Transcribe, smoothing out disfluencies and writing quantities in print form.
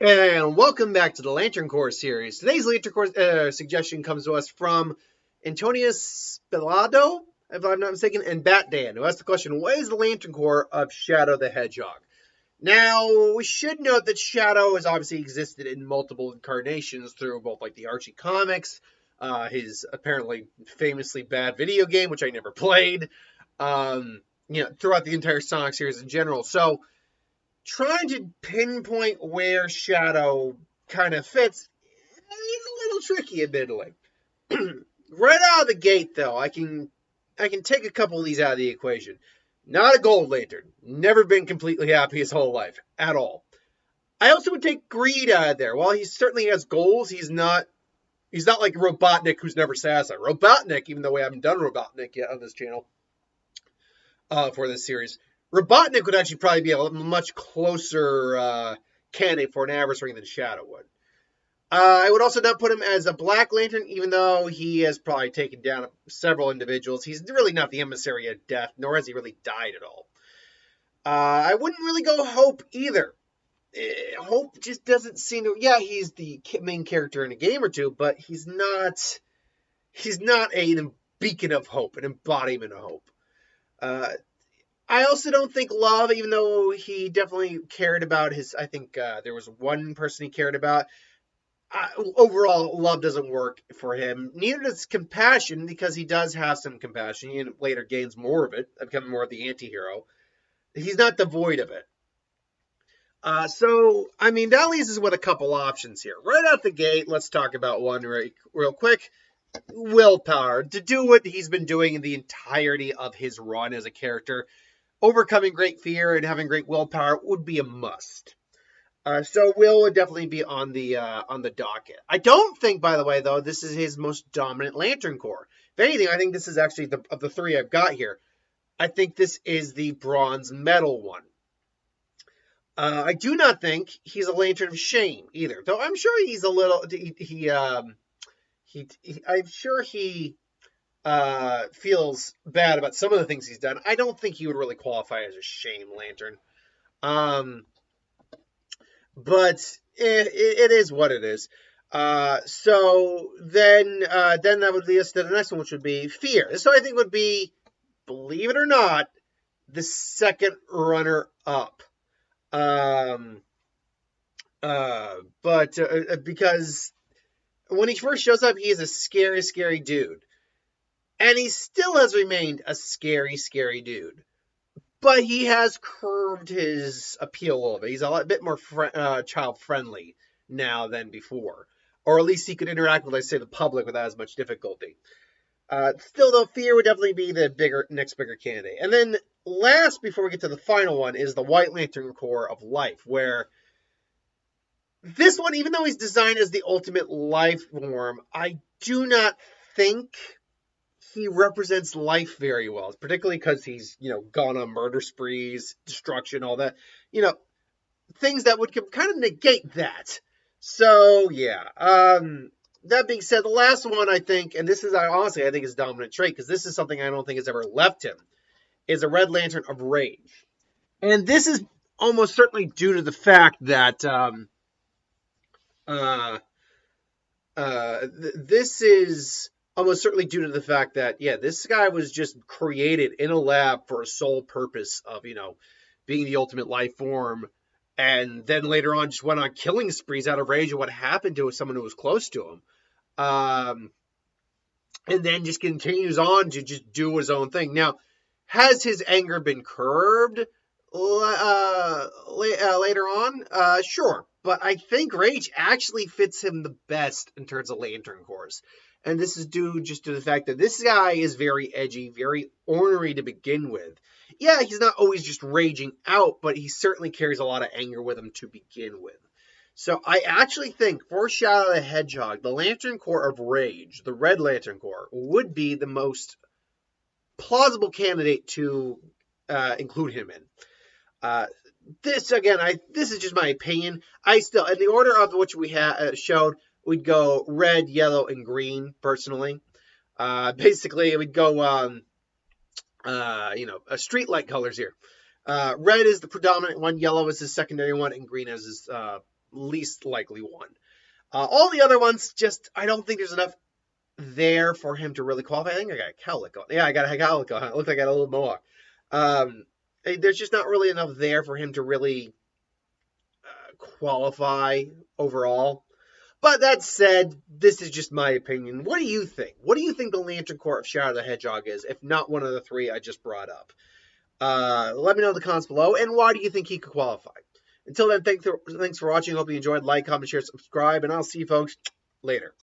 And welcome back to the Lantern Corps series. Today's Lantern Corps suggestion comes to us from Antonius Spilado, if I'm not mistaken, and Batdan, who asked the question, what is the Lantern Corps of Shadow the Hedgehog? Now, we should note that Shadow has obviously existed in multiple incarnations through both like the Archie comics, his apparently famously bad video game, which I never played, throughout the entire Sonic series in general. So, trying to pinpoint where Shadow kind of fits is a little tricky, admittedly. Right out of the gate, though, I can take a couple of these out of the equation. Not a Gold Lantern. Never been completely happy his whole life at all. I also would take Greed out of there. While he certainly has goals, he's not like Robotnik, who's never satisfied. Robotnik, even though we haven't done Robotnik yet on this channel for this series, Robotnik would actually probably be a much closer candidate for an adversary than Shadow would. I would also not put him as a Black Lantern, even though he has probably taken down several individuals. He's really not the emissary of death, nor has he really died at all. I wouldn't really go Hope either. Hope just doesn't seem to. Yeah, he's the main character in a game or two, but he's not a beacon of hope, an embodiment of hope. I also don't think Love, even though he definitely cared about his. I think there was one person he cared about. Overall, Love doesn't work for him. Neither does Compassion, because he does have some compassion. He later gains more of it, becoming more of the anti-hero. He's not devoid of it. That leaves us with a couple options here. Right out the gate, let's talk about one real quick. Willpower. To do what he's been doing in the entirety of his run as a character, overcoming great fear and having great willpower would be a must. So Will would definitely be on the docket. I don't think, by the way, though, this is his most dominant Lantern Corps. If anything, I think this is actually of the three I've got here. I think this is the bronze medal one. I do not think he's a Lantern of Shame either, though I'm sure he's a little. I'm sure he feels bad about some of the things he's done. I don't think he would really qualify as a Shame Lantern. But it is what it is. So then that would lead us to the next one, which would be Fear. This one I think would be, believe it or not, the second runner-up. Because when he first shows up, he is a scary, scary dude. And he still has remained a scary, scary dude. But he has curved his appeal a little bit. He's a bit more child-friendly now than before. Or at least he could interact with, let's say, the public without as much difficulty. Still, though, Fear would definitely be the next bigger candidate. And then last, before we get to the final one, is the White Lantern Corps of Life, where this one, even though he's designed as the ultimate life form, I do not think he represents life very well, particularly because he's, gone on murder sprees, destruction, all that, things that would kind of negate that. So, yeah. That being said, the last one, I think, and this is, honestly, I think his dominant trait, because this is something I don't think has ever left him, is a Red Lantern of Rage. And this is almost certainly due to the fact that, this is almost certainly due to the fact that, this guy was just created in a lab for a sole purpose of, being the ultimate life form. And then later on just went on killing sprees out of rage at what happened to someone who was close to him. And then just continues on to just do his own thing. Now, has his anger been curbed later on? Sure. But I think rage actually fits him the best in terms of Lantern Corps. And this is due just to the fact that this guy is very edgy, very ornery to begin with. Yeah, he's not always just raging out, but he certainly carries a lot of anger with him to begin with. So I actually think for Shadow the Hedgehog, the Lantern Corps of Rage, the Red Lantern Corps, would be the most plausible candidate to include him in. This is just my opinion. I still, in the order of which we showed, we'd go red, yellow, and green, personally. Basically, it would go, street light colors here. Red is the predominant one, yellow is the secondary one, and green is his least likely one. All the other ones, just I don't think there's enough there for him to really qualify. I think I got a calico. Yeah, I got a calico. It looks like I got a little mohawk. There's just not really enough there for him to really qualify overall. But that said, this is just my opinion. What do you think? What do you think the Lantern Corp of Shadow the Hedgehog is, if not one of the three I just brought up? Let me know in the comments below, and why do you think he could qualify? Until then, thanks for watching. Hope you enjoyed. Like, comment, share, subscribe, and I'll see you folks later.